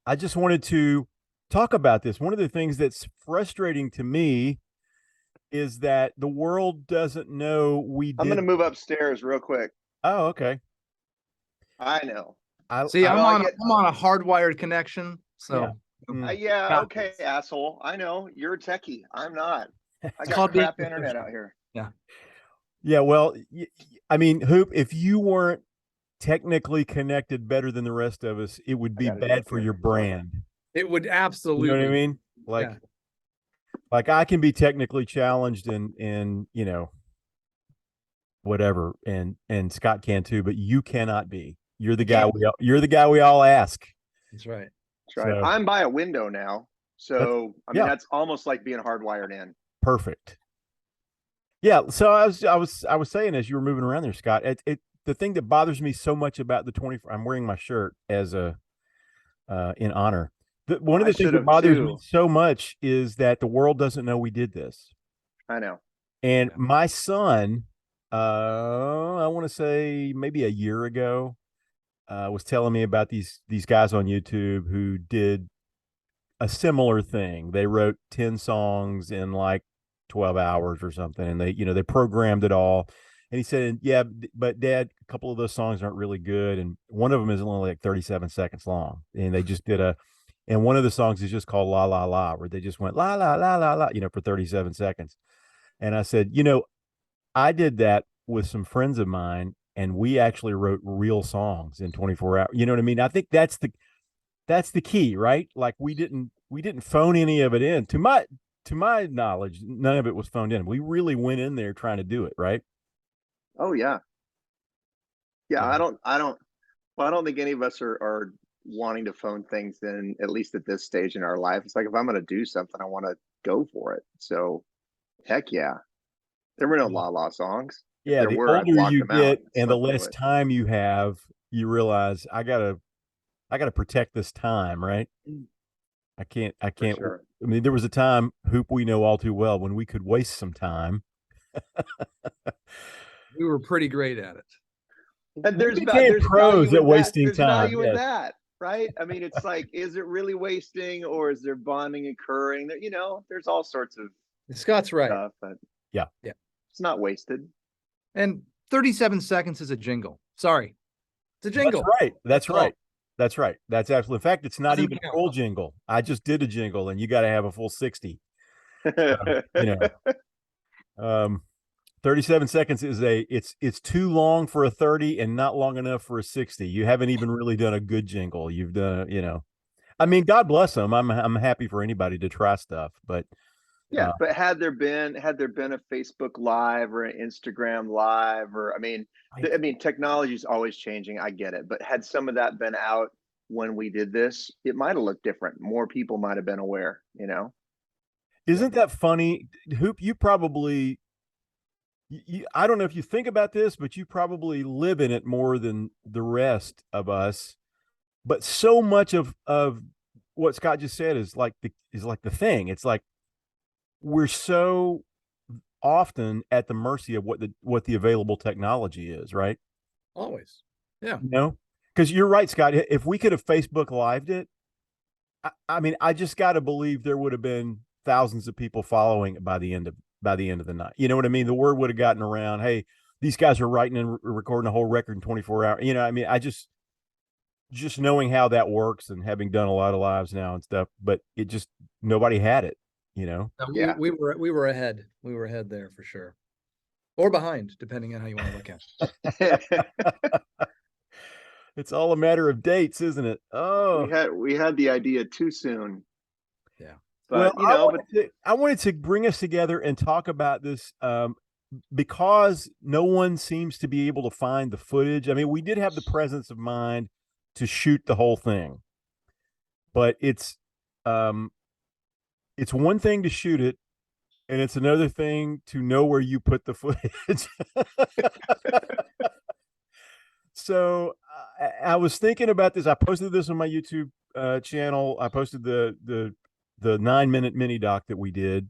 I just wanted to talk about this. One of the things that's frustrating to me is that the world doesn't know we I'm gonna did. move upstairs real quick. Oh, okay. I know. See, I Well, I get. I'm on a hardwired connection, yeah. so Mm, Yeah, got okay, this. asshole. I know you're a techie. I'm not. I It's got called being crap internet out here. yeah. yeah. Well, I mean, Hoop, if you weren't technically connected better than the rest of us, it would I be got to go bad up for here. your Sorry. brand. It would You know what I absolutely. mean? Yeah. Like I can be technically challenged and whatever, and Scott can too, but you cannot be. You're the guy we all ask. That's right. That's right. So I'm by a window now, that's so I mean yeah, that's almost like being hardwired in. perfect. Yeah. So I was saying as you were moving around there, Scott, the thing that bothers me so much about the 24, I'm wearing my shirt as a in honor. One of I the things should that have bothers me too. so much is that the world doesn't know we did this. I know. And Yeah. my son, I want to say maybe a year ago, was telling me about these guys on YouTube who did a similar thing. They wrote 10 songs in like 12 hours or something, and they programmed it all. And he said, "Yeah, but Dad, a couple of those songs aren't really good, and one of them is only like 37 seconds long. And they just did and one of the songs is just called La La La, where they just went la la la la la, for 37 seconds." And I said, I did that with some friends of mine, and we actually wrote real songs in 24 hours. You know what I mean? I think that's the key, right? Like we didn't phone any of it in. To my knowledge, none of it was phoned in. We really went in there trying to do it, right? Oh yeah, yeah. So, I don't. Well, I don't think any of us are wanting to phone things in, at least at this stage in our life. It's like if I'm going to do something, I want to go for it. So, heck yeah. There were no La La songs. If yeah, there the were, I'd older block you them out get and and the slept through less it. time you have, you realize I gotta protect this time, right? I can't. For sure. I mean, there was a time, Hoop, we know all too well, when we could waste some time. We were pretty great at it. And We became there's pros value at in that. wasting There's time. value in Yes. that, right? I mean, it's like, is it really wasting or is there bonding occurring? There's all sorts of Scott's right. stuff, but Yeah. Yeah. it's not wasted. And 37 seconds is a jingle. Sorry. It's a jingle. That's right. That's all. right. That's right. That's absolutely. In fact, it's not Doesn't even a count. full jingle. I just did a jingle, and you got to have a full 60. So, um, 37 seconds it's too long for a 30 and not long enough for a 60. You haven't even really done a good jingle. You've done. I mean, God bless them. I'm happy for anybody to try stuff, but Yeah, but had there been a Facebook Live or an Instagram Live, or I mean, technology is always changing. I get it, but had some of that been out when we did this, it might have looked different. More people might have been aware. isn't that funny? Hoop, you probably I don't know if you think about this, but you probably live in it more than the rest of us. But so much of what Scott just said is like the thing. It's like we're so often at the mercy of what the available technology is, right? Always. Yeah. Because you're right, Scott. If we could have Facebook lived it, I mean, I just got to believe there would have been thousands of people following it by the end of the night. You know what I mean? The word would have gotten around. Hey, these guys are writing and recording a whole record in 24 hours. I mean, I just knowing how that works and having done a lot of lives now and stuff, but it just nobody had it. No, Yeah. we were ahead. We were ahead there for sure. Or behind, depending on how you want to look at it. It's all a matter of dates, isn't it? Oh, we had the idea too soon. Yeah. well, But I wanted to bring us together and talk about this because no one seems to be able to find the footage. I mean, we did have the presence of mind to shoot the whole thing, but it's one thing to shoot it, and it's another thing to know where you put the footage. So I was thinking about this. I posted this on my YouTube channel. I posted the 9-minute mini doc that we did,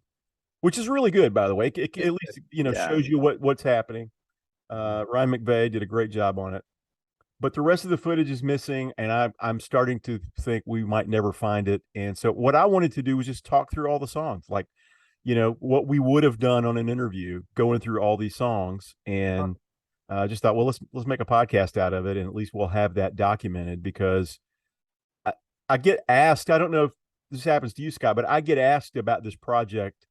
which is really good, by the way. It at least yeah. shows you what's happening. Ryan McVeigh did a great job on it. but the rest of the footage is missing, and I'm starting to think we might never find it. And so what I wanted to do was just talk through all the songs, like, what we would have done on an interview, going through all these songs, and just thought, well, let's make a podcast out of it, and at least we'll have that documented, because I, I get asked, I don't know if this happens to you, Scott, but I get asked about this project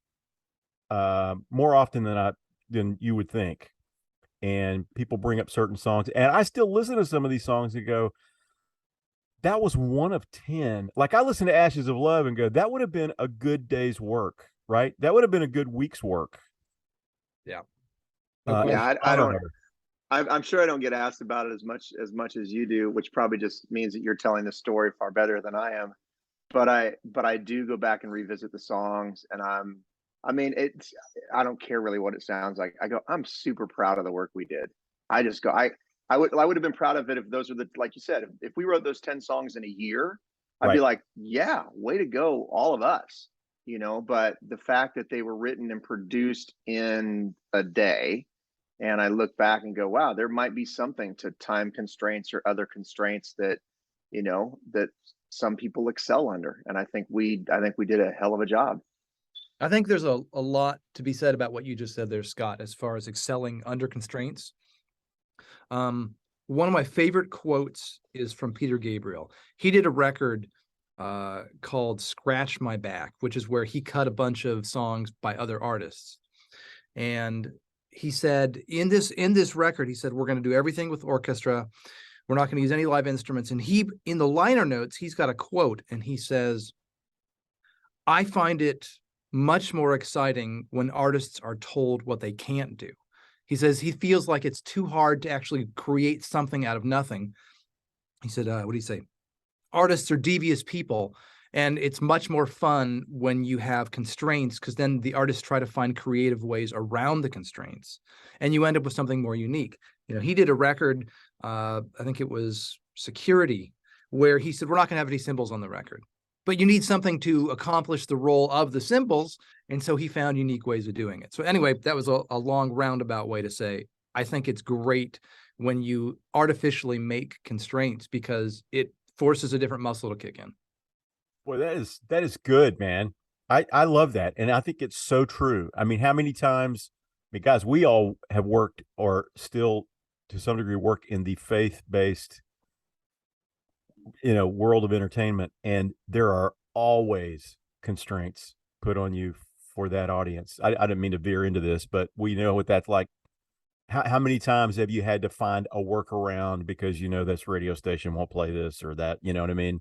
more often than you would think. And people bring up certain songs, and I still listen to some of these songs and go, that was one of 10. Like, I listen to Ashes of Love and go, that would have been a good day's work, right? That would have been a good week's work. Yeah. Yeah, I don't. I'm sure I don't get asked about it as much as you do, which probably just means that you're telling the story far better than I am. But I do go back and revisit the songs, and I don't care really what it sounds like. I go, I'm super proud of the work we did. I just go, I would have been proud of it if those were like you said, if we wrote those 10 songs in a year, I'd be like, yeah, way to go, all of us, but the fact that they were written and produced in a day, and I look back and go, wow, there might be something to time constraints or other constraints that, that some people excel under. And I think we did a hell of a job. I think there's a lot to be said about what you just said there, Scott, as far as excelling under constraints. One of my favorite quotes is from Peter Gabriel. He did a record called Scratch My Back, which is where he cut a bunch of songs by other artists. And he said, in this record, he said, we're going to do everything with orchestra. We're not going to use any live instruments. And in the liner notes, he's got a quote, and he says, I find it much more exciting when artists are told what they can't do. He says he feels like it's too hard to actually create something out of nothing. He said, what do you say? Artists are devious people, and it's much more fun when you have constraints, because then the artists try to find creative ways around the constraints, and you end up with something more unique. He did a record, I think it was Security, where he said, we're not going to have any cymbals on the record, but you need something to accomplish the role of the cymbals. And so he found unique ways of doing it. So anyway, that was a long roundabout way to say, I think it's great when you artificially make constraints, because it forces a different muscle to kick in. Boy, that is good, man. I love that. And I think it's so true. I mean, how many times, guys, we all have worked, or still to some degree work, in the faith-based world of entertainment, and there are always constraints put on you for that audience. I didn't mean to veer into this, but we know what that's like. How many times have you had to find a workaround because this radio station won't play this or that? You know what I mean?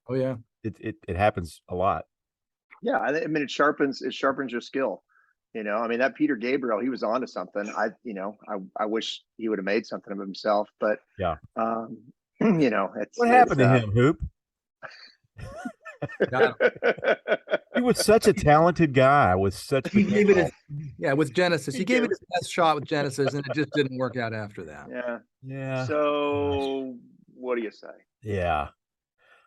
Oh yeah, it happens a lot. Yeah, I mean, it sharpens your skill. That Peter Gabriel, he was onto something. I wish he would have made something of himself, but yeah. What happened to him, Hoop? He was such a talented guy with such. He gave it with Genesis. He gave it his best shot with Genesis, and it just didn't work out after that. Yeah. So what do you say? Yeah.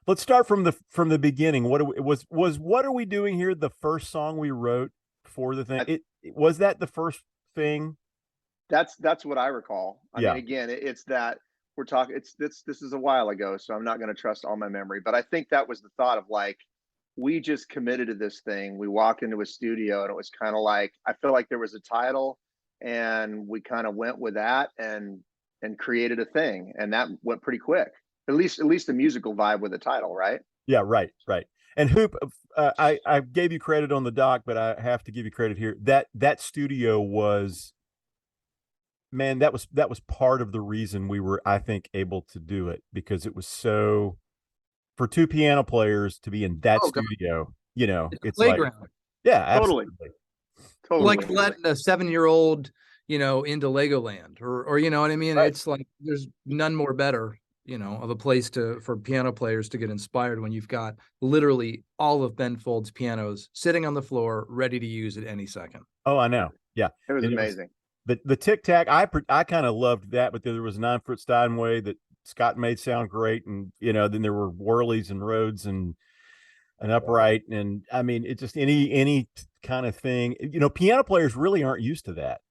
Let's start from the beginning. What are we doing here? The first song we wrote for the thing. Was that the first thing? That's what I recall. I mean, again, it's that we're talking. This is a while ago, so I'm not going to trust all my memory. But I think that was the thought of, like, we just committed to this thing. We walked into a studio, and it was kind of like, I feel like there was a title, and we kind of went with that and created a thing, and that went pretty quick. At least the musical vibe with the title, right? Yeah, right. And Hoop, I gave you credit on the doc, but I have to give you credit here. That studio was, man, that was part of the reason we were, I think, able to do it, because it was so, for two piano players to be in that studio, it's playground. Like, yeah, Totally. Like letting a 7-year-old, into Legoland, or you know what I mean? Right. It's like, there's none more better, of a place for piano players to get inspired, when you've got literally all of Ben Folds' pianos sitting on the floor, ready to use at any second. Oh, I know. Yeah. It was amazing. The Tic Tac, I kind of loved that, but there was a 9-foot Steinway that Scott made sound great, and then there were whirlies and Rhodes and an upright, and I mean, it's just any kind of thing. Piano players really aren't used to that.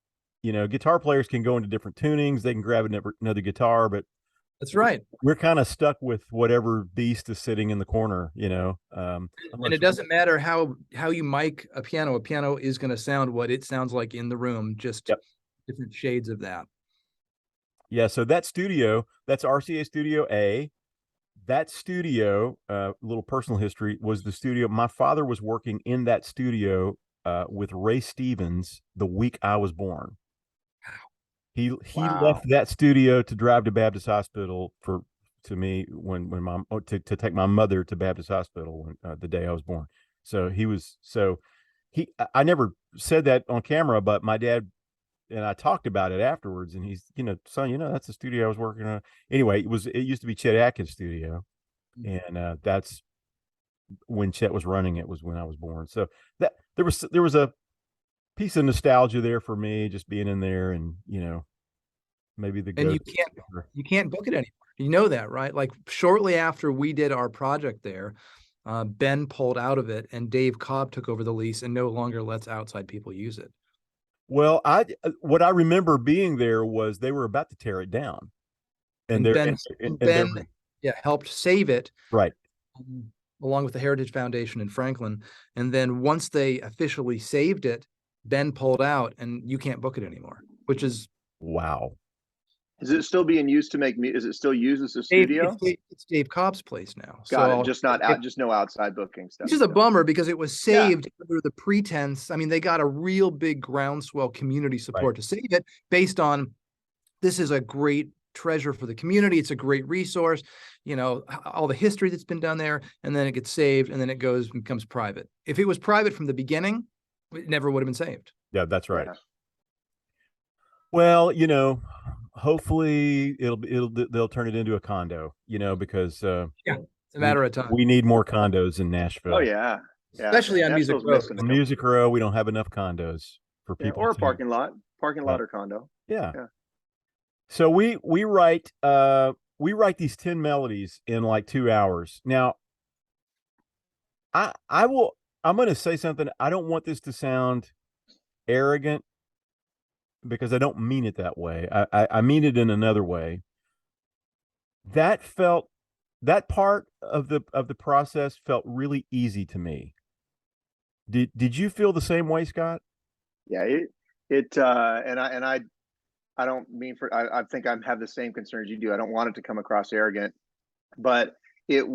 Guitar players can go into different tunings, they can grab another guitar, but That's right. we're kind of stuck with whatever beast is sitting in the corner, And unless it doesn't matter how you mic a piano. A piano is going to sound what it sounds like in the room, just Yep. different shades of that. Yeah, so that studio, that's RCA Studio A. That studio, little personal history, was the studio. My father was working in that studio with Ray Stevens the week I was born. He Wow. left that studio to drive to Baptist Hospital to me when my to take my mother to Baptist Hospital when, the day I was born. So I never said that on camera, but my dad and I talked about it afterwards, and he's, son, that's the studio I was working on. Anyway, it used to be Chet Atkins' studio, and that's when Chet was running it, was when I was born. So that there was a piece of nostalgia there for me, just being in there, and maybe the And ghost. you can't book it anymore. You know that, right? Like shortly after we did our project there, Ben pulled out of it, and Dave Cobb took over the lease and no longer lets outside people use it. Well, what I remember being there was they were about to tear it down, and And they're Ben, and they're Ben, yeah, helped save it, right. along with the Heritage Foundation in Franklin. And then once they officially saved it, Ben pulled out, and you can't book it anymore, which is Wow. Is it still being used to make me? Is it still used as a Dave, studio? it's Dave Cobb's place now. Got it. So Just not out. Just no outside booking stuff. which is a bummer because it was Yeah. saved under the pretense. I mean, they got a real big groundswell community support Right. to save it based on this is a great treasure for the community. It's a great resource, all the history that's been done there, and then it gets saved, and then it goes and becomes private. If it was private from the beginning, it never would have been saved. Yeah, that's right. Yeah. Well, hopefully they'll turn it into a condo, because Yeah, it's a matter of time. we need more condos in Nashville. Oh yeah. Yeah. Especially on Music Nashville's Road. missing a On couple. Music Row, we don't have enough condos for Yeah, people or a to, parking lot or condo. yeah. Yeah. So we write these 10 melodies in like 2 hours. Now, I'm going to say something. I don't want this to sound arrogant, because I don't mean it that way. I mean it in another way. That part of the process felt really easy to me. Did you feel the same way, Scott? Yeah. I don't mean I think I have the same concerns you do. I don't want it to come across arrogant, but it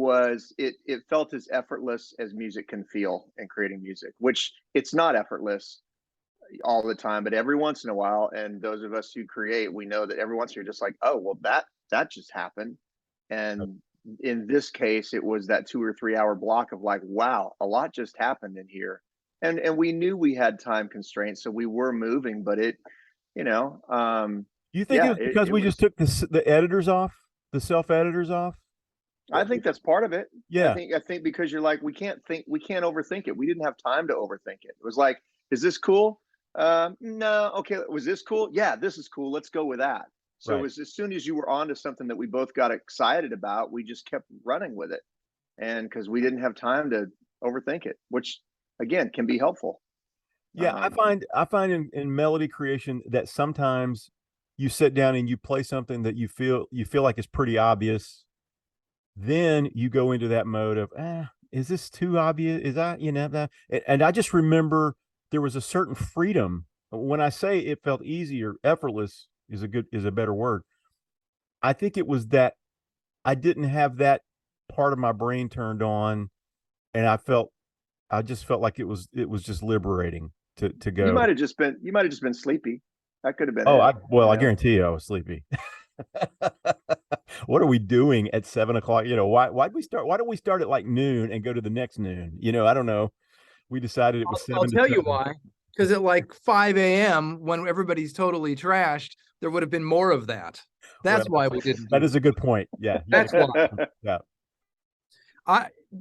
felt as effortless as music can feel in creating music, which it's not effortless all the time, but every once in a while. And those of us who create, we know that every once you're just like, oh, well, that just happened. And in this case, it was that 2 or 3 hour block of like, wow, a lot just happened in here. And we knew we had time constraints, so we were moving, but it, You think it was because we just took the editors off, the self editors off? I think that's part of it. Yeah. I think because you're like, we can't overthink it. We didn't have time to overthink it. It was like, is this cool? No. Okay. Was this cool? Yeah, this is cool. Let's go with that. So Right. it was as soon as you were onto something that we both got excited about, we just kept running with it. And because we didn't have time to overthink it, which again can be helpful. Yeah, I find in melody creation that sometimes you sit down and you play something that you feel like is pretty obvious. Then you go into that mode of, is this too obvious? Is that, that? And I just remember there was a certain freedom. When I say it felt easy or effortless is a better word. I think it was that I didn't have that part of my brain turned on, and I just felt like it was just liberating to go. You might have just been sleepy. That could have been. I guarantee you I was sleepy. What are we doing at 7 o'clock? Why don't we start at like noon and go to the next noon? I don't know. We decided it was 7 I'll to tell 7. you why. Because at like 5 a.m., when everybody's totally trashed, there would have been more of that. That's why we didn't. That is a good point. Yeah. That's why. Yeah.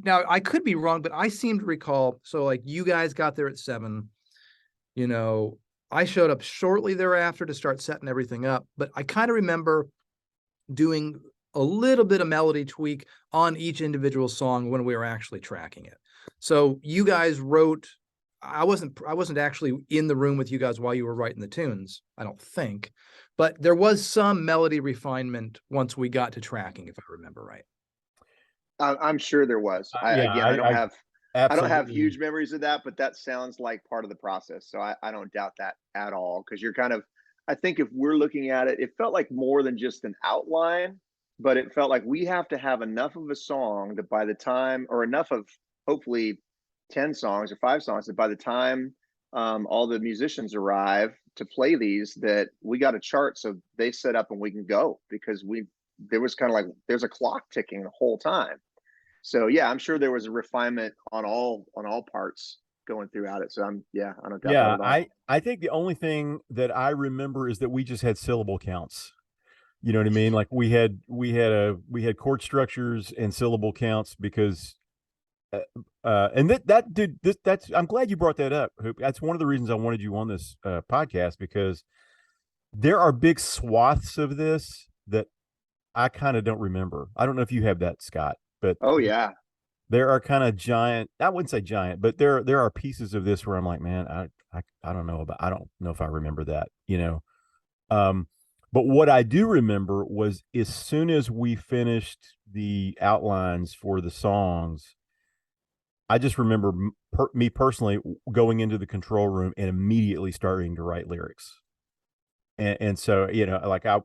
Now I could be wrong, but I seem to recall. So like you guys got there at 7. I showed up shortly thereafter to start setting everything up. But I kind of remember doing a little bit of melody tweak on each individual song when we were actually tracking it. So you guys wrote, I wasn't actually in the room with you guys while you were writing the tunes, I don't think, but there was some melody refinement once we got to tracking, if I remember right. I'm sure there was. Yeah, Again, I don't have absolutely. huge memories of that, but that sounds like part of the process. So I don't doubt that at all. Because you're kind of, I think if we're looking at it, it felt like more than just an outline, but it felt like we have to have enough of a song that by the time, or enough of hopefully 10 songs or 5 songs, that by the time all the musicians arrive to play these, that we got a chart so they set up and we can go, because there was kind of like there's a clock ticking the whole time. So yeah, I'm sure there was a refinement on all parts going throughout it. So I don't doubt that Yeah, at all. I think the only thing that I remember is that we just had syllable counts. You know what I mean? Like we had chord structures and syllable counts because and that dude, that's I'm glad you brought that up, Hoop. That's one of the reasons I wanted you on this podcast, because there are big swaths of this that I kind of don't remember. I don't know if you have that, Scott, but Oh yeah. there are kind of giant, I wouldn't say giant, but there are pieces of this where I'm like, man, I don't know I don't know if I remember that, you know. Um, but what I do remember was as soon as we finished the outlines for the songs, I just remember me personally going into the control room and immediately starting to write lyrics. And so, you know, like I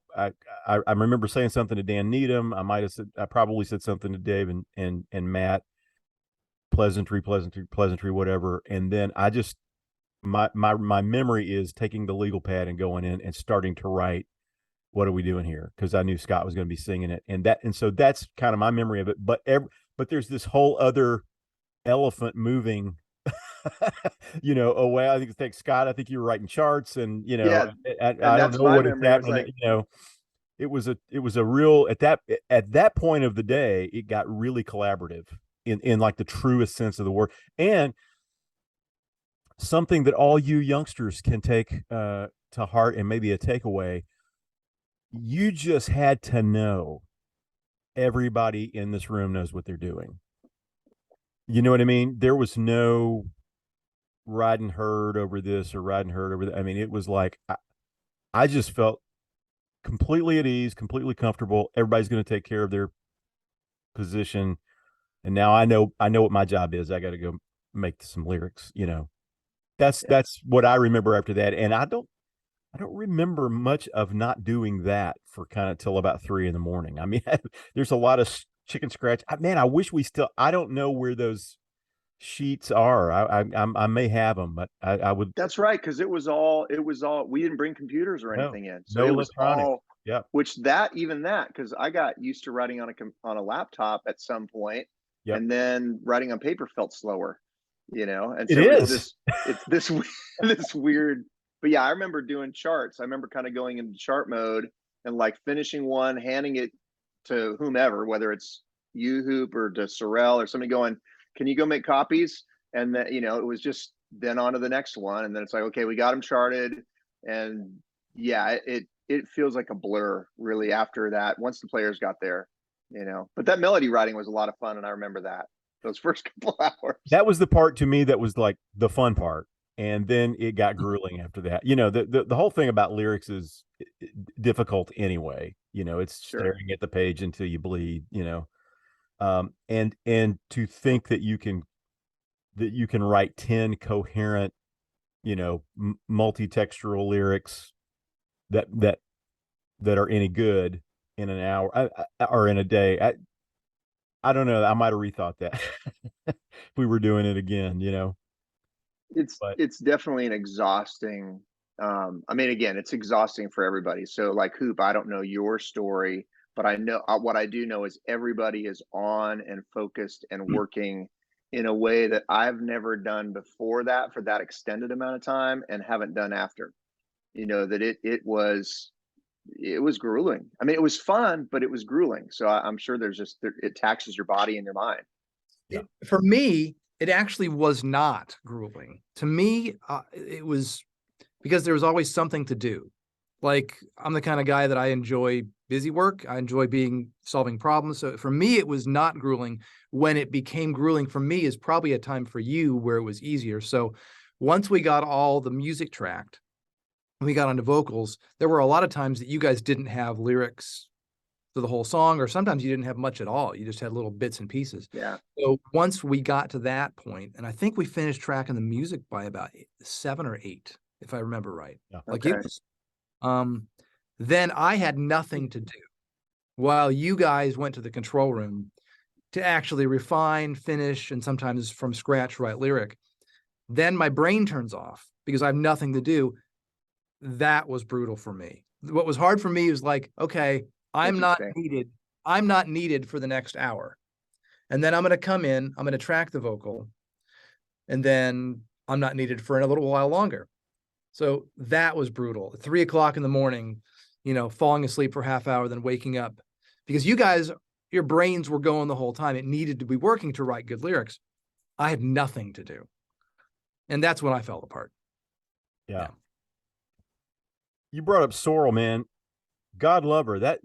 remember saying something to Dan Needham. I probably said something to Dave and Matt, pleasantry, whatever. And then I just, my memory is taking the legal pad and going in and starting to write, what are we doing here? Because I knew Scott was going to be singing it. And so that's kind of my memory of it. But there's this whole other elephant moving, you know, away. I think Scott, I think you were writing charts, and you know, Yeah. I And don't that's know my what it's memory. It's happening. like, You know, it was a real at that point of the day, it got really collaborative in like the truest sense of the word, and something that all you youngsters can take to heart and maybe a takeaway. You just had to know everybody in this room knows what they're doing. You know what I mean? There was no riding herd over this or riding herd over that. I mean, it was like I just felt completely at ease, completely comfortable. Everybody's going to take care of their position, and now I know what my job is. I got to go make some lyrics. You know, yeah, that's what I remember after that, and I don't remember much of not doing that for kind of till about 3 in the morning. I mean, there's a lot of chicken scratch. Man, I wish we still. I don't know where those sheets are. I may have them, but I would. that's right. Cause it was all, we didn't bring computers or No, anything in. So no it was electronics. all, Yep, which even that, cause I got used to writing on a laptop at some point, yep. and then writing on paper felt slower, you know? And It so is. it's this, this weird, but yeah, I remember doing charts. I remember kind of going into chart mode and like finishing one, handing it to whomever, whether it's you, Hoop, or to Sorrel or somebody, going, can you go make copies? And then, you know, it was just then on to the next one. And then it's like, okay, we got them charted. And yeah, it feels like a blur really after that, once the players got there, you know. But that melody writing was a lot of fun. And I remember that those first couple hours. That was the part to me that was like the fun part. And then it got grueling after that. You know, the whole thing about lyrics is difficult anyway. You know, it's Sure. staring at the page until you bleed, you know. And to think that you can write 10 coherent, you know, multi-textural lyrics that that are any good in an hour or in a day. I don't know. I might have rethought that if we were doing it again, you know. But It's definitely an exhausting, I mean, again, it's exhausting for everybody. So like Hoop, I don't know your story, but I know what I do know is everybody is on and focused and working in a way that I've never done before that for that extended amount of time, and haven't done after. You know, that it was grueling. I mean, it was fun, but it was grueling. So I'm sure it taxes your body and your mind. yeah, For me, it actually was not grueling. To me, it was because there was always something to do. Like, I'm the kind of guy that I enjoy busy work. I enjoy solving problems. So for me, it was not grueling. When it became grueling for me is probably a time for you where it was easier. So once we got all the music tracked, we got onto vocals, there were a lot of times that you guys didn't have lyrics to the whole song, or sometimes you didn't have much at all. You just had little bits and pieces. Yeah. So once we got to that point, and I think we finished tracking the music by about 7 or 8, if I remember right. Yeah. Like Okay. it was, then I had nothing to do while you guys went to the control room to actually refine, finish, and sometimes from scratch write lyric. Then my brain turns off because I have nothing to do. That was brutal for me. What was hard for me was like, okay, I'm not needed. I'm not needed for the next hour. And then I'm going to come in, I'm going to track the vocal, and then I'm not needed for a little while longer. So that was brutal. At 3 o'clock in the morning, you know, falling asleep for a half hour, then waking up because you guys, your brains were going the whole time. It needed to be working to write good lyrics. I had nothing to do. And that's when I fell apart. Yeah. You brought up Sorrel, man. God love her. That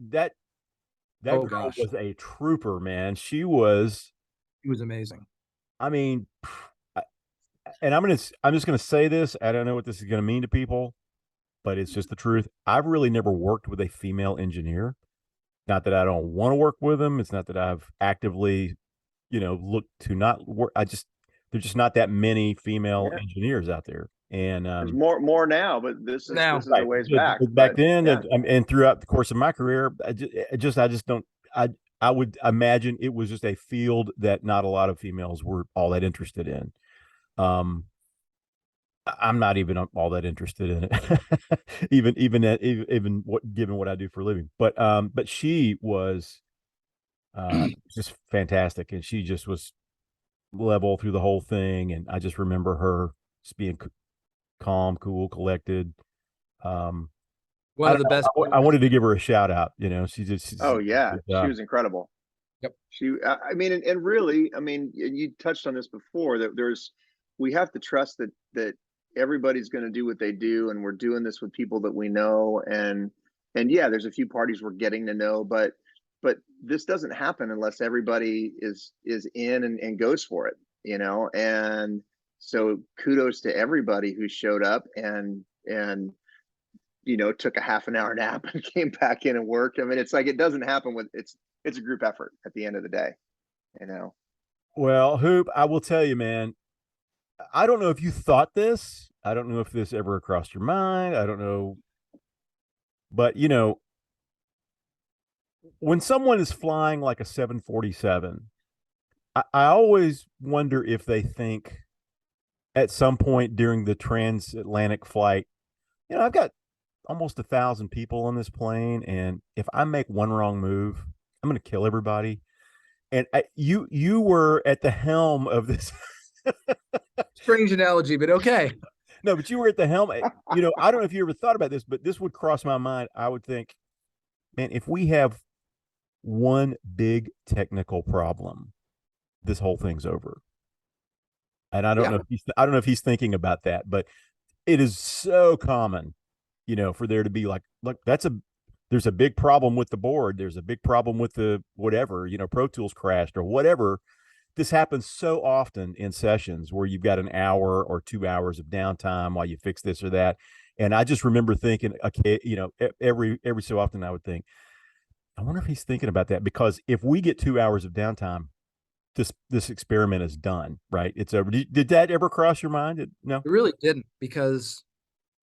Oh, girl gosh. was a trooper, man. She was. It was amazing. I mean, and I'm just gonna say this. I don't know what this is gonna mean to people, but it's just the truth. I've really never worked with a female engineer. Not that I don't want to work with them. It's not that I've actively, looked to not work. There's just not that many female Yeah. engineers out there. And There's more now, but this is right. a ways Back back. then, Yeah. and throughout the course of my career, I just don't. I would imagine it was just a field that not a lot of females were all that interested in. I'm not even all that interested in it, even what given what I do for a living. But she was just fantastic, and she just was level through the whole thing. And I just remember her just being calm, cool, collected. One of the best. I wanted to give her a shout out. Oh yeah, she was incredible. Yep. I mean, and really, I mean, you touched on this before that we have to trust that everybody's going to do what they do, and we're doing this with people that we know, and yeah, there's a few parties we're getting to know, but this doesn't happen unless everybody is in and goes for it, and so kudos to everybody who showed up and took a half an hour nap and came back in and worked. I mean, it's like it doesn't happen it's a group effort at the end of the day, Well, Hoop, I will tell you, man, I don't know if you thought this. I don't know if this ever crossed your mind. I don't know. But, when someone is flying like a 747, I always wonder if they think at some point during the transatlantic flight, I've got almost 1,000 people on this plane, and if I make one wrong move, I'm going to kill everybody. And you were at the helm of this. Strange analogy, but okay. No, but you were at the helm. I don't know if you ever thought about this, but this would cross my mind. I would think, man, if we have one big technical problem, this whole thing's over. And I don't know if he's thinking about that, but it is so common, for there to be like, look, there's a big problem with the board. There's a big problem with the whatever, Pro Tools crashed or whatever. This happens so often in sessions where you've got an hour or 2 hours of downtime while you fix this or that. And I just remember thinking, okay, every so often I would think, I wonder if he's thinking about that, because if we get 2 hours of downtime, this experiment is done, right? It's over. Did that ever cross your mind? No, it really didn't, because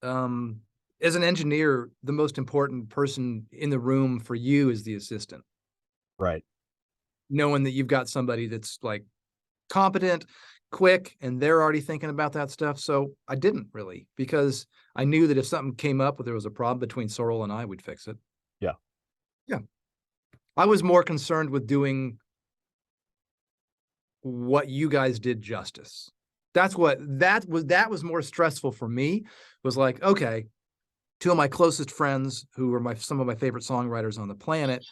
as an engineer, the most important person in the room for you is the assistant. Right. Knowing that you've got somebody that's like competent, quick, and they're already thinking about that stuff. So I didn't really, because I knew that if something came up, or there was a problem between Sorrel and I, we'd fix it. Yeah. Yeah. I was more concerned with doing what you guys did justice. That was more stressful for me, was like, okay, 2 of my closest friends, who were some of my favorite songwriters on the planet,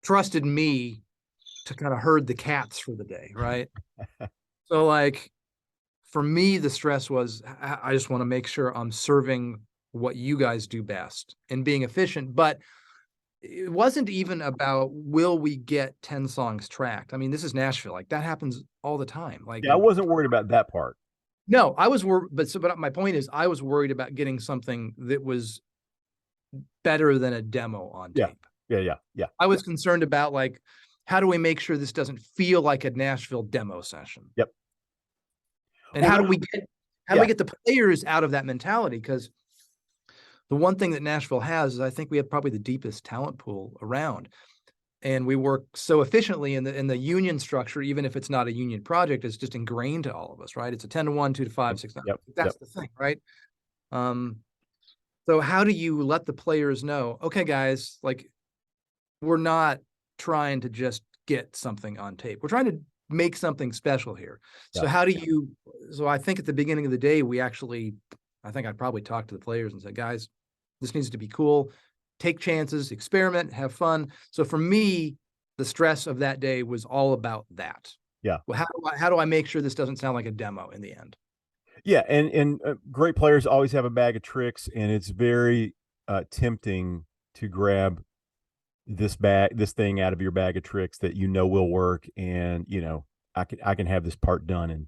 trusted me to kind of herd the cats for the day, right? So like, for me, the stress was, I just want to make sure I'm serving what you guys do best and being efficient. But it wasn't even about, will we get 10 songs tracked? I mean, this is Nashville. Like, that happens all the time. Like, yeah, I wasn't worried about that part. No, I was worried, but my point is, I was worried about getting something that was better than a demo on Yeah. tape. Yeah. I was concerned about, like, how do we make sure this doesn't feel like a Nashville demo session? Yep. And Well, how do we get the players out of that mentality? Because the one thing that Nashville has is, I think we have probably the deepest talent pool around, and we work so efficiently in the union structure. Even if it's not a union project, it's just ingrained to all of us, right? It's a 10-1, 2-5, 6-9. Yep. That's the thing, right? So how do you let the players know, okay, guys, like, we're not trying to just get something on tape. We're trying to make something special here. So so I think at the beginning of the day, I think I'd probably talk to the players and say, guys, this needs to be cool. Take chances, experiment, have fun. So for me, the stress of that day was all about that. Yeah. Well, how do I make sure this doesn't sound like a demo in the end? Yeah, and great players always have a bag of tricks, and it's very tempting to grab this thing out of your bag of tricks that will work, and I can have this part done in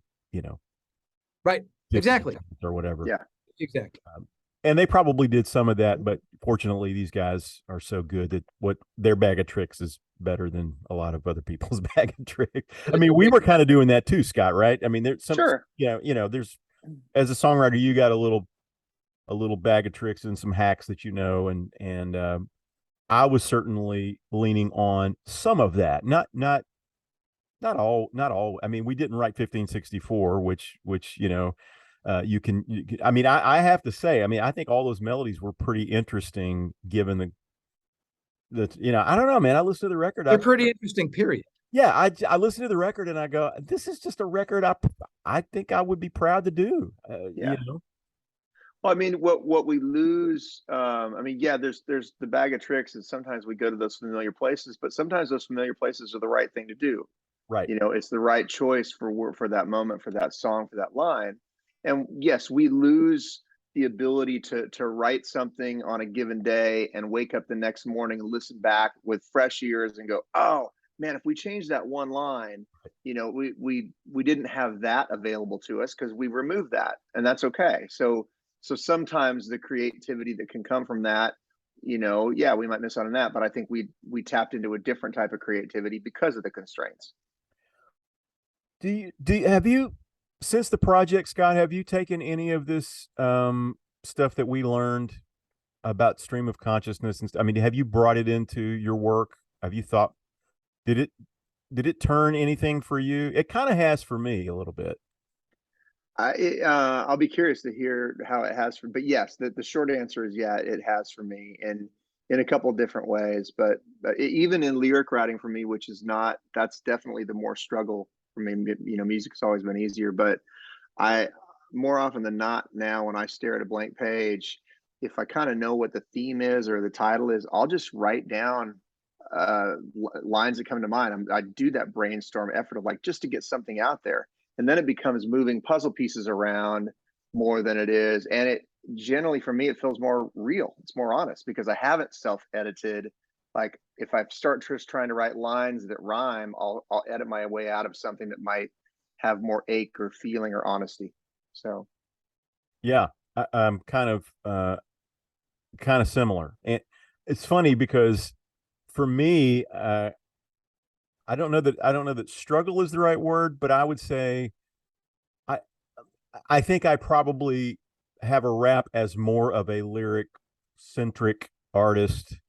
Right. 15 Exactly. seconds or whatever. Yeah. Exactly. And they probably did some of that, but fortunately, these guys are so good that what their bag of tricks is better than a lot of other people's bag of tricks. I mean, we were kind of doing that too, Scott, right? I mean, there's some, Sure. there's, as a songwriter, you got a little bag of tricks and some hacks that and I was certainly leaning on some of that, not all. I mean, we didn't write 1564, which I mean, I have to say, I mean, I think all those melodies were pretty interesting given I don't know, man. I listened to the record. They're pretty interesting, period. Yeah, I listened to the record and I go, this is just a record I think I would be proud to do. Yeah. Well, I mean, what we lose, I mean, yeah, there's the bag of tricks, and sometimes we go to those familiar places, but sometimes those familiar places are the right thing to do. Right. It's the right choice for that moment, for that song, for that line. And yes, we lose the ability to write something on a given day and wake up the next morning and listen back with fresh ears and go, oh man, if we change that one line, we didn't have that available to us because we removed that, and that's okay. So sometimes the creativity that can come from that, yeah, we might miss out on that, but I think we tapped into a different type of creativity because of the constraints. Have you, since the project, Scott, have you taken any of this stuff that we learned about stream of consciousness I mean, have you brought it into your work? Have you thought, did it turn anything for you? It kind of has for me a little bit. I'll be curious to hear how it has but yes, the short answer is yeah, it has for me, and in a couple of different ways. But even in lyric writing for me, which is not, that's definitely the more struggle for me. Music's always been easier, but I, more often than not now, when I stare at a blank page, if I kind of know what the theme is or the title is, I'll just write down lines that come to mind. I do that brainstorm effort of, like, just to get something out there, and then it becomes moving puzzle pieces around more than it is. And it generally, for me, it feels more real. It's more honest because I haven't self-edited. Like, if I start just trying to write lines that rhyme, I'll edit my way out of something that might have more ache or feeling or honesty. So yeah, I'm kind of similar. And it's funny because for me, I don't know that struggle is the right word, but I would say I think I probably have a rap as more of a lyric centric artist.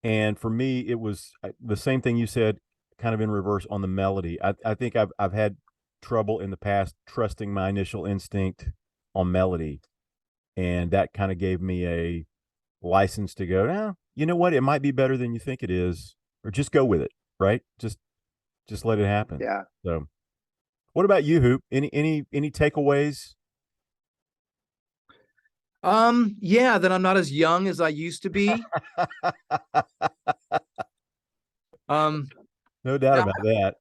And for me, it was the same thing you said, kind of in reverse on the melody. I think I've had trouble in the past trusting my initial instinct on melody. And that kind of gave me a license to go, now, you know what? It might be better than you think it is, or just go with it. Right. Just let it happen. yeah. So what about you, Hoop? Any takeaways? Yeah, that I'm not as young as I used to be. No doubt about that.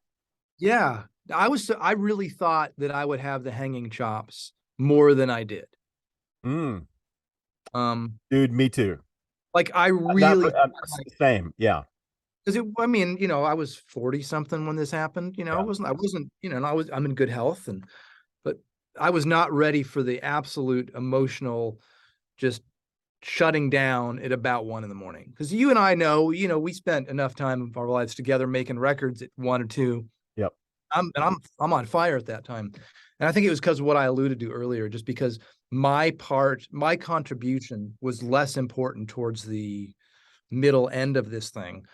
Yeah, I really thought that I would have the hanging chops more than I did. Dude, me too. Like, I really same. Yeah. Because I mean, I was 40 something when this happened. Yeah. I wasn't, I'm in good health, but I was not ready for the absolute emotional just shutting down at about 1 a.m. Because you and I know, we spent enough time of our lives together making records at 1 or 2. Yep. I'm on fire at that time. And I think it was because of what I alluded to earlier, just because my contribution was less important towards the middle end of this thing.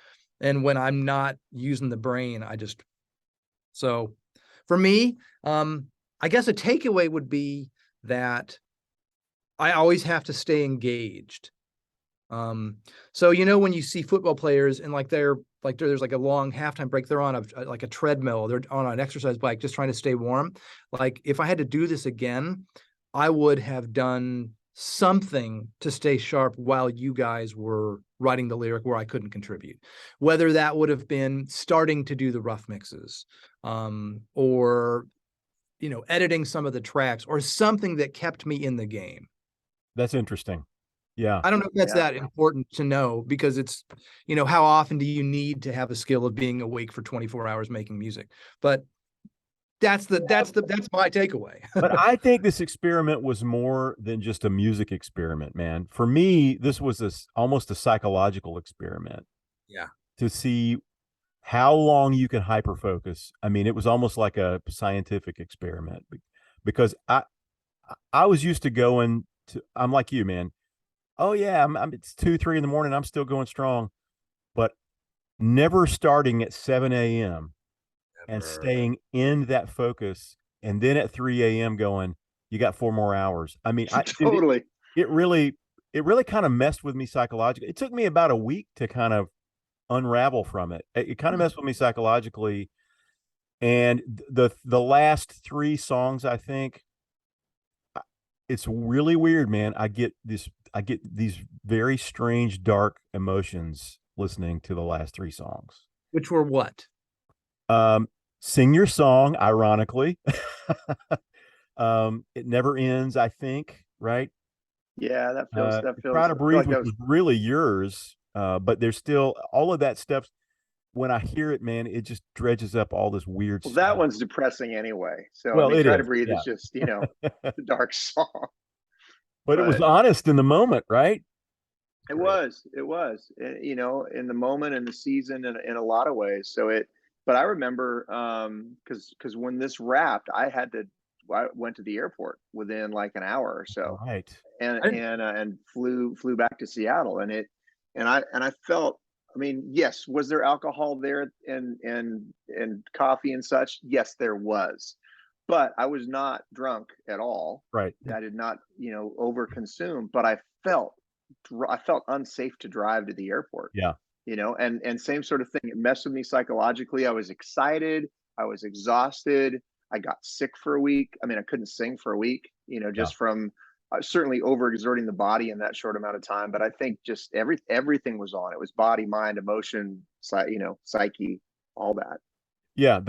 And when I'm not using the brain, so for me, I guess a takeaway would be that I always have to stay engaged. So when you see football players and there's like a long halftime break, they're on a treadmill, they're on an exercise bike, just trying to stay warm. Like if I had to do this again, I would have done something to stay sharp while you guys were writing the lyric where I couldn't contribute. Whether that would have been starting to do the rough mixes, or editing some of the tracks, or something that kept me in the game. That's interesting. Yeah. I don't know if that's that important to know, because it's, how often do you need to have a skill of being awake for 24 hours making music? But that's my takeaway. But I think this experiment was more than just a music experiment, man. For me, this was almost a psychological experiment. Yeah. To see how long you can hyper focus. I mean, it was almost like a scientific experiment, because I was used to going to, I'm like you, man. Oh yeah, it's 2, 3 in the morning. I'm still going strong, but never starting at 7 a.m. and staying in that focus. And then at 3 a.m. going, you got 4 more hours. I mean, Totally. It really kind of messed with me psychologically. It took me about a week to kind of unravel from it. It kind of messed with me psychologically. And the last 3 songs, I think, it's really weird, man. I get these very strange, dark emotions listening to the last 3 songs. Which were what? Sing Your Song, ironically. It Never Ends, I think, right? Yeah, that feels Try to Breathe, like which was really yours. But there's still all of that stuff. When I hear it, man, it just dredges up all this weird Well, stuff. that one's depressing anyway. So Well, it Try is, to Breathe yeah. is just, a dark song. But it was honest in the moment, right? It was, in the moment and the season in a lot of ways. But I remember, because when this wrapped, I went to the airport within like an hour or so, Right. and flew back to Seattle, and I felt, I mean, yes, was there alcohol there and coffee and such? Yes, there was, but I was not drunk at all. Right. I did not, over consume, but I felt unsafe to drive to the airport. Yeah. And same sort of thing. It messed with me psychologically. I was excited. I was exhausted. I got sick for a week. I mean, I couldn't sing for a week, just from certainly overexerting the body in that short amount of time. But I think just everything was on. It was body, mind, emotion, psyche, all that. Yeah.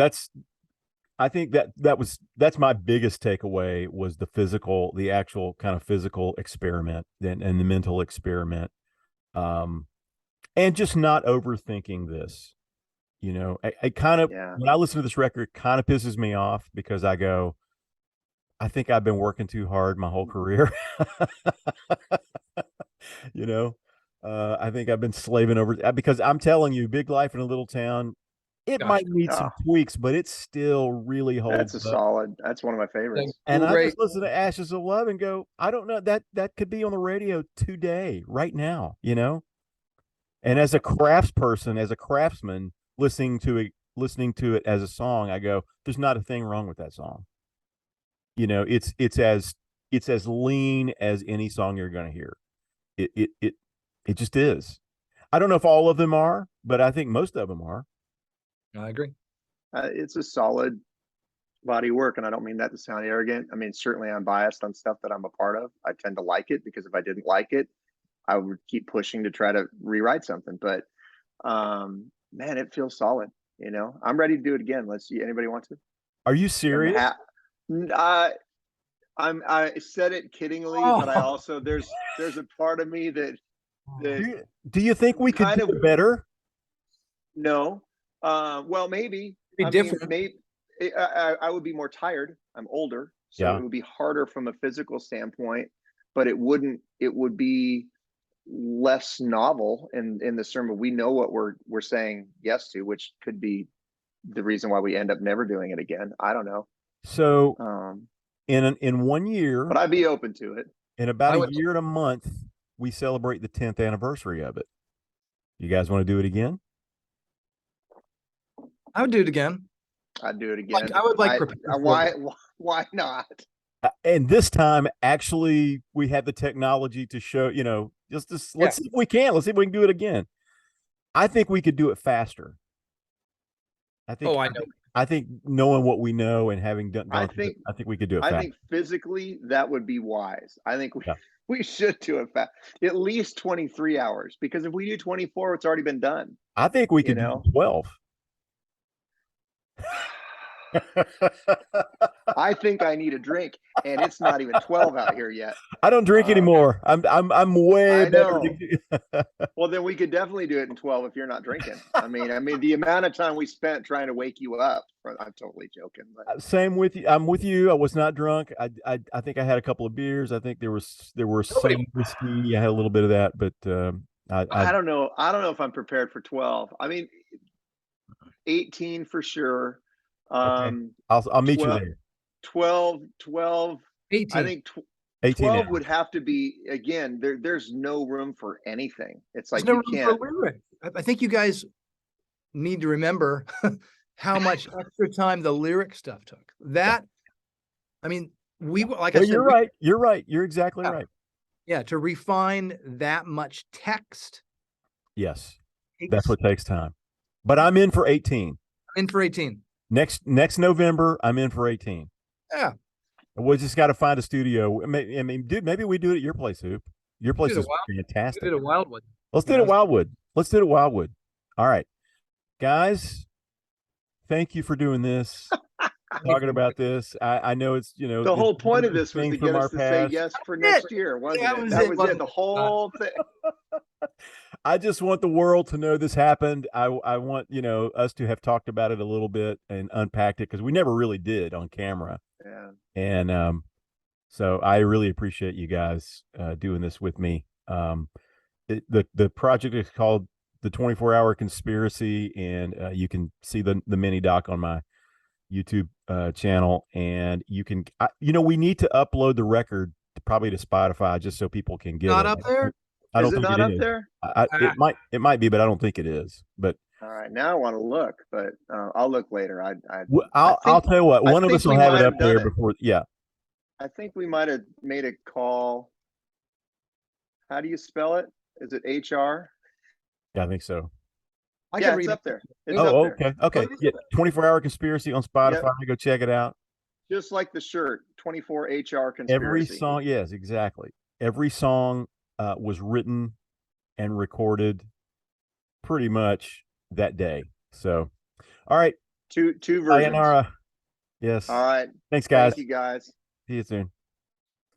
I think that's my biggest takeaway, was the actual kind of physical experiment and the mental experiment. And just not overthinking this. I kind of, when I listen to this record, it kind of pisses me off, because I go, I think I've been working too hard my whole career. I think I've been slaving over, because I'm telling you, Big Life in a Little Town, it might need some tweaks, but it still really holds up. That's one of my favorites. And I just listen to Ashes of Love and go, I don't know, that could be on the radio today, right now, And as a craftsperson, as a craftsman, listening to it as a song, I go, there's not a thing wrong with that song. It's as lean as any song you're going to hear. It just is. I don't know if all of them are, but I think most of them are. I agree. It's a solid body of work, and I don't mean that to sound arrogant. I mean, certainly I'm biased on stuff that I'm a part of. I tend to like it, because if I didn't like it, I would keep pushing to try to rewrite something. But man, it feels solid. I'm ready to do it again. Let's see. Anybody want to? Are you serious? I said it kiddingly, but I also there's a part of me that do you think we could do it better? No. Well, maybe. Be different. Maybe I would be more tired. I'm older, So Yeah. it would be harder from a physical standpoint, but it would be less novel in the sermon. We know what we're saying yes to, which could be the reason why we end up never doing it again. I don't know. So Um, in 1 year, but I'd be open to it. in about I a would- year and a month, we celebrate the 10th anniversary of it. You guys want to do it again? I would do it again. I'd do it again. I would like Krippayne. Why not? And this time, actually, we have the technology to show, let's see if we can. Let's see if we can do it again. I think we could do it faster. I think. Oh, I know. I think knowing what we know and having done, I think we could do it faster. I think physically that would be wise. I think Yeah. we should do it fast. At least 23 hours, because if we do 24, it's already been done. I think we could do 12. I think I need a drink, and it's not even 12 out here yet. I don't drink anymore. I'm way better. Well, then we could definitely do it in 12 if you're not drinking. I mean, the amount of time we spent trying to wake you up. I'm totally joking. But. Same with you. I'm with you. I was not drunk. I think I had a couple of beers. I think there were some whiskey. I had a little bit of that, but I don't know. I don't know if I'm prepared for 12. I mean, 18 for sure. Okay. I'll meet 12, you there. 12. 18. I think 12 would have to be, again, there's no room for anything. It's like you can't. I think you guys need to remember how much extra time the lyric stuff took. That, I mean, I said, you're right. You're right. You're exactly right. Yeah, to refine that much text. Yes, that's what takes time. But I'm in for 18. I'm in for 18. Next November, I'm in for 18. Yeah. We just got to find a studio. I mean, dude, maybe we do it at your place, Hoop. Your place is fantastic. We did it at Wildwood. Let's do it at Wildwood. Let's do it at Wildwood. All right. Guys, thank you for doing this. Talking about this. I know it's, the whole point of this was to get us to say yes for next year, wasn't it? That was it. The whole thing. I just want the world to know this happened. I want, us to have talked about it a little bit and unpacked it, because we never really did on camera. Yeah. And so I really appreciate you guys doing this with me. The project is called The 24-Hour Conspiracy, and you can see the mini doc on my YouTube channel, and you can we need to upload the record probably to Spotify just so people can get not it. up there. I don't is it think not it up there? It might be, but I don't think it is. But all right, now I want to look, but I'll look later. I'll tell you what. One of us will have it up there before. Yeah. I think we might have made a call. How do you spell it? Is it HR? Yeah, I think so. Yeah, it's up there. It's up there. Okay. Okay. Yeah, 24-Hour Conspiracy on Spotify. Yep. Go check it out. Just like the shirt, 24 HR Conspiracy. Every song, yes, exactly. Every song was written and recorded pretty much that day. So, all right. Two versions. Sayonara. Yes. All right. Thanks, guys. Thank you, guys. See you soon.